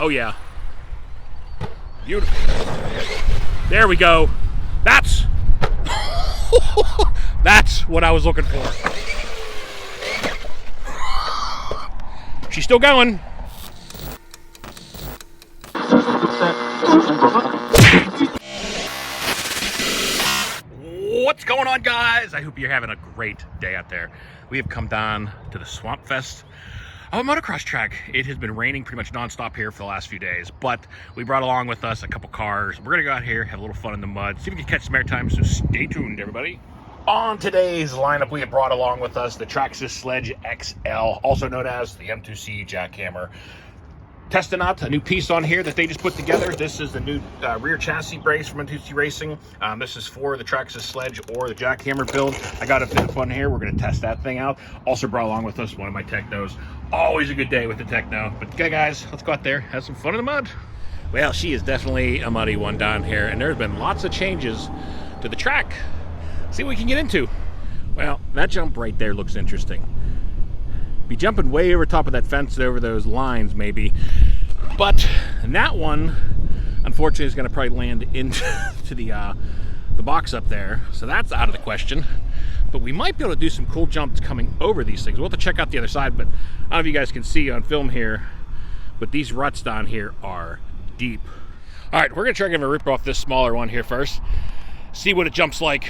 Oh yeah. Beautiful. There we go. That's that's what I was looking for. She's still going. What's going on, guys? I hope you're having a great day out there. We have come down to the Swamp Fest of a motocross track. It has been raining pretty much nonstop here for the last few days, but we brought along with us a couple cars. We're gonna go out here, have a little fun in the mud, see if we can catch some airtime, so stay tuned, everybody. On today's lineup, we have brought along with us the Traxxas Sledge XL, also known as the M2C jackhammer. Testing out a new piece on here that they just put together. This is the new rear chassis brace from M2C Racing. This is for the Traxxas Sledge or the jackhammer build. I got a bit of fun here. We're going to test that thing out. Also brought along with us one of my technos. Always a good day with the techno. But okay, guys, let's go out there, have some fun in the mud. Well, she is definitely a muddy one down here, and there's been lots of changes to the track. See what we can get into. Well, that jump right there looks interesting. Be jumping way over top of that fence, over those lines maybe, but that one unfortunately is going to probably land into the box up there, so that's out of the question. But we might be able to do some cool jumps coming over these things. We'll have to check out the other side, but I don't know if you guys can see on film here, but these ruts down here are deep. All right, we're going to try to rip off this smaller one here first, see what it jumps like.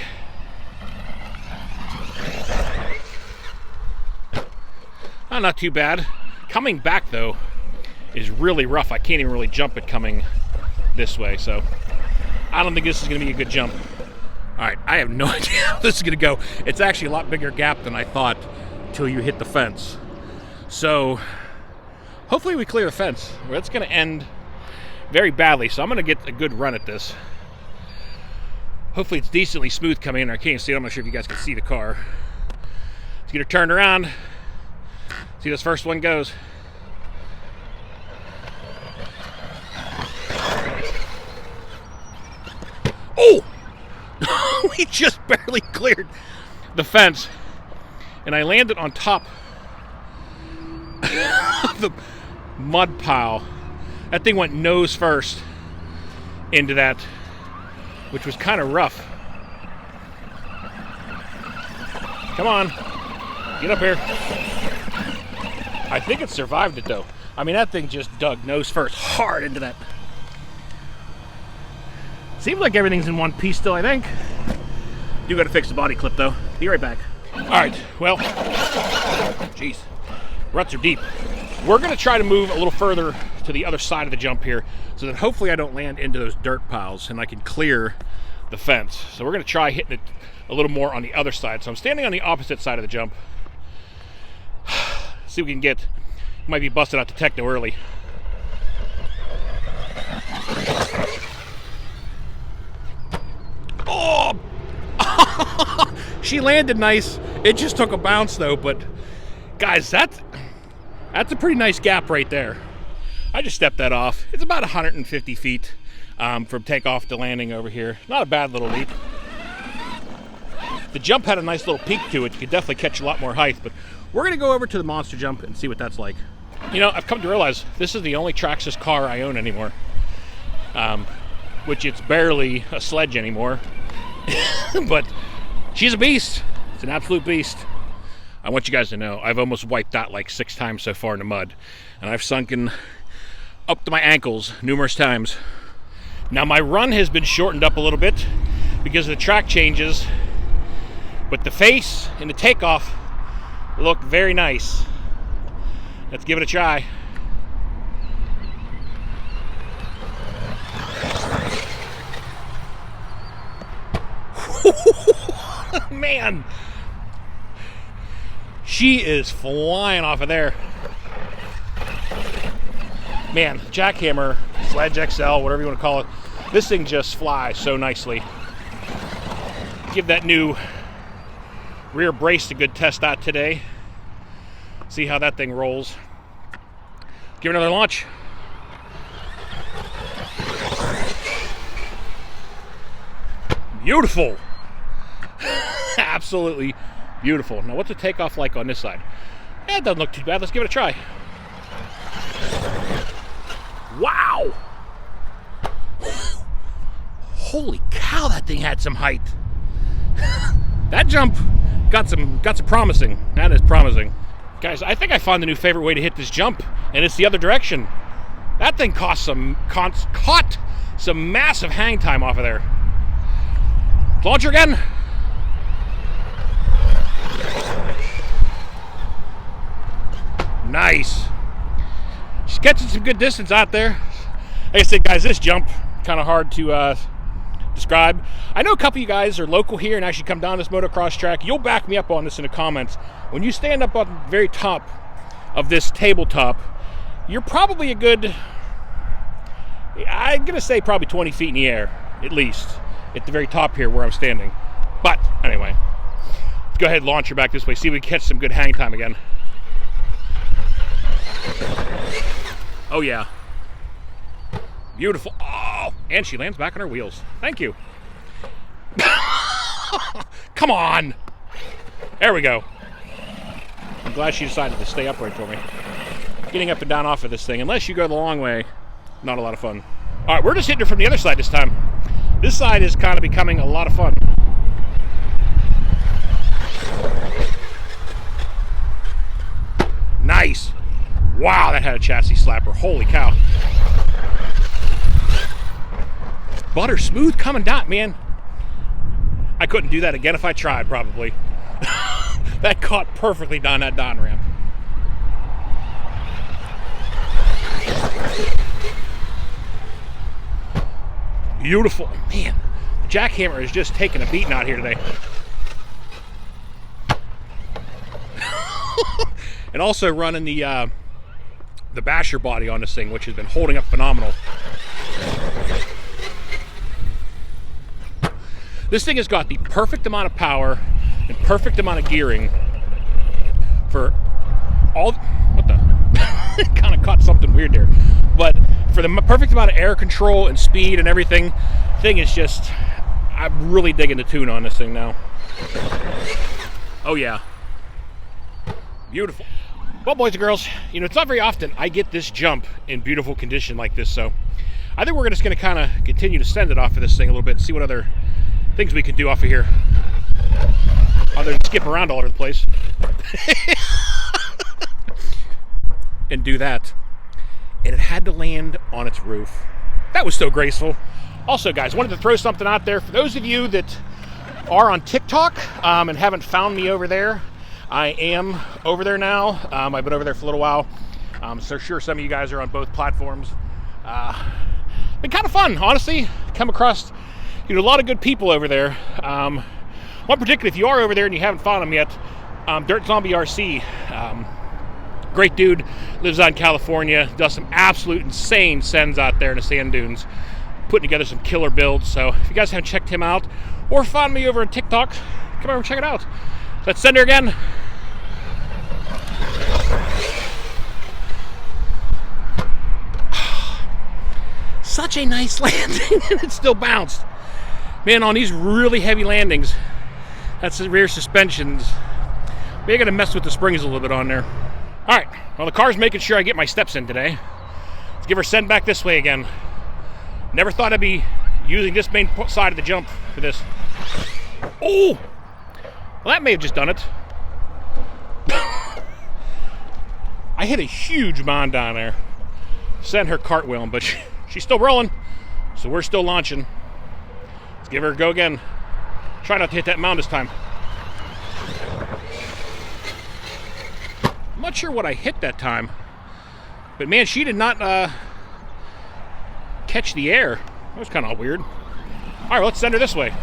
Oh, not too bad. Coming back though is really rough. I can't even really jump it coming this way, so I don't think this is going to be a good jump. All right, I have no idea how this is going to go. It's actually a lot bigger gap than I thought until you hit the fence. So hopefully we clear the fence. Well, it's going to end very badly, so I'm going to get a good run at this. Hopefully it's decently smooth coming in. I can't see it. I'm not sure if you guys can see the car. Let's get her turned around. See this first one goes. Oh! We just barely cleared the fence, and I landed on top of the mud pile. That thing went nose first into that, which was kind of rough. Come on, get up here. I think it survived it though. I mean, that thing just dug nose first hard into that. Seems like everything's in one piece still, I think. Do gotta fix the body clip though. Be right back. All right, well, jeez, ruts are deep. We're gonna try to move a little further to the other side of the jump here so that hopefully I don't land into those dirt piles and I can clear the fence. So we're gonna try hitting it a little more on the other side. So I'm standing on the opposite side of the jump. See what we can get. Might be busted out the techno early. Oh! She landed nice. It just took a bounce though, but guys, that's a pretty nice gap right there. I just stepped that off. It's about 150 feet from takeoff to landing over here. Not a bad little leap. The jump had a nice little peak to it. You could definitely catch a lot more height, but we're gonna go over to the monster jump and see what that's like. You know, I've come to realize this is the only Traxxas car I own anymore, which it's barely a Sledge anymore, but she's a beast. It's an absolute beast. I want you guys to know, I've almost wiped out like 6 times so far in the mud, and I've sunken up to my ankles numerous times. Now my run has been shortened up a little bit because of the track changes, but the face and the takeoff look very nice. Let's give it a try. Man, she is flying off of there. Man, jackhammer, Sledge XL, whatever you want to call it, this thing just flies so nicely. Give that new rear brace a good test out today. See how that thing rolls. Give it another launch. Beautiful. Absolutely beautiful. Now what's the takeoff like on this side? It doesn't look too bad. Let's give it a try. Wow. had some height. That jump got some promising. That is promising. Guys, I think I found the new favorite way to hit this jump, and it's the other direction. That thing caught some massive hang time off of there. Launcher again. Nice. She's getting some good distance out there. Like I said, guys, this jump, kind of hard to describe. I know a couple of you guys are local here and actually come down this motocross track. You'll back me up on this in the comments. When you stand up on the very top of this tabletop, you're probably a good, I'm gonna say probably 20 feet in the air, at least, at the very top here where I'm standing. But anyway, let's go ahead and launch her back this way, see if we can catch some good hang time again. Oh yeah. Beautiful. Oh, and she lands back on her wheels. Thank you. Come on. There we go. I'm glad she decided to stay upright for me. Getting up and down off of this thing, unless you go the long way, not a lot of fun. All right, we're just hitting her from the other side this time. This side is kind of becoming a lot of fun. Nice. Wow, that had a chassis slapper. Holy cow. Butter smooth coming down, man. I couldn't do that again if I tried, probably. That caught perfectly down that down ramp. Beautiful. Man, the jackhammer is just taking a beating out here today. And also running the basher body on this thing, which has been holding up phenomenal. This thing has got the perfect amount of power and perfect amount of gearing for all, what the, kind of caught something weird there. But for the perfect amount of air control and speed and everything, thing is just, I'm really digging the tune on this thing now. Oh yeah. Beautiful. Well, boys and girls, you know, it's not very often I get this jump in beautiful condition like this, so I think we're just going to kind of continue to send it off of this thing a little bit and see what other things we can do off of here. Other than skip around all over the place. And do that. And it had to land on its roof. That was so graceful. Also, guys, wanted to throw something out there. For those of you that are on TikTok and haven't found me over there, I am over there now. I've been over there for a little while. So sure some of you guys are on both platforms. Been kind of fun, honestly. Come across, you know, a lot of good people over there. One particular, if you are over there and you haven't found him yet, Dirt Zombie RC. Great dude, lives out in California, does some absolute insane sends out there in the sand dunes, putting together some killer builds. So if you guys haven't checked him out or found me over on TikTok, come over and check it out. Let's send her again. Such a nice landing, and it still bounced. Man, on these really heavy landings, that's the rear suspensions. Maybe I gotta mess with the springs a little bit on there. All right, well, the car's making sure I get my steps in today. Let's give her send back this way again. Never thought I'd be using this main side of the jump for this. Oh! Well, that may have just done it. I hit a huge mound down there. Sent her cartwheeling, but she's still rolling, so we're still launching. Let's give her a go again. Try not to hit that mound this time. I'm not sure what I hit that time, but man, she did not catch the air. That was kind of weird. All right, let's send her this way.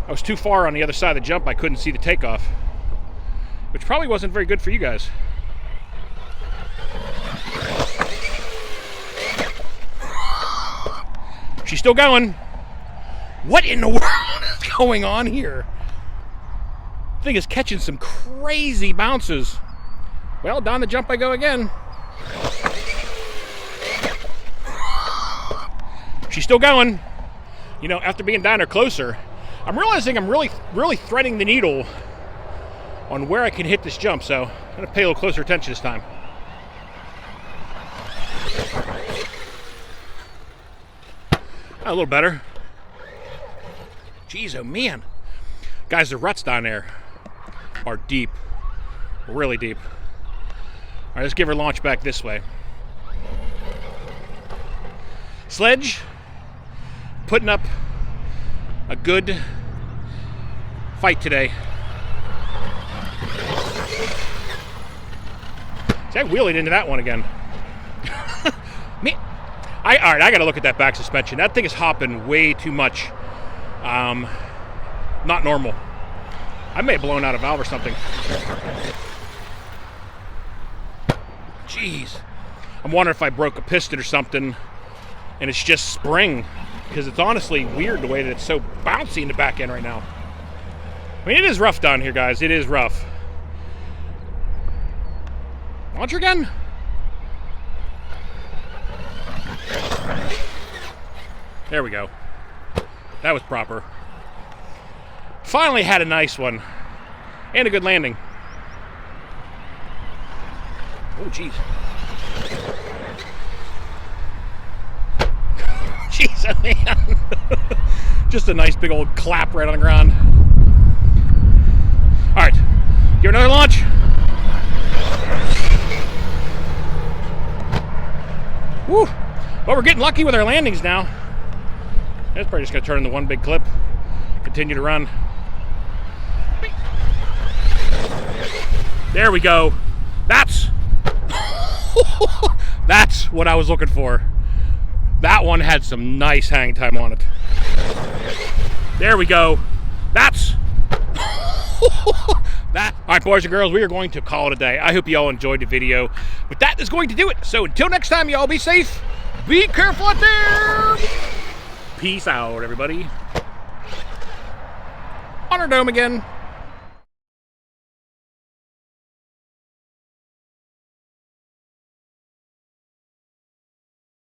I was too far on the other side of the jump. I couldn't see the takeoff, which probably wasn't very good for you guys. She's still going. What in the world is going on here? The thing is catching some crazy bounces. Well, down the jump I go again. She's still going. You know, after being down there closer, I'm realizing I'm really threading the needle on where I can hit this jump, so I'm going to pay a little closer attention this time. A little better. Jeez, oh man. Guys, the ruts down there are deep. Really deep. All right, let's give her launch back this way. Sledge putting up a good fight today. See, I wheelied into that one again. All right, I got to look at that back suspension. That thing is hopping way too much. Not normal. I may have blown out a valve or something. Jeez. I'm wondering if I broke a piston or something, and it's just spring, because it's honestly weird the way that it's so bouncy in the back end right now. I mean, it is rough down here, guys. It is rough. Launcher again? There we go. That was proper. Finally had a nice one. And a good landing. Oh, jeez. Jeez, oh man. Just a nice big old clap right on the ground. All right, give another launch. Woo. Well, we're getting lucky with our landings now. That's probably just going to turn into one big clip. Continue to run. There we go. That's that's what I was looking for. That one had some nice hang time on it. There we go. That's that. All right, boys and girls, we are going to call it a day. I hope you all enjoyed the video, but that is going to do it. So until next time, y'all be safe, be careful out there. Peace out, everybody. On our dome again.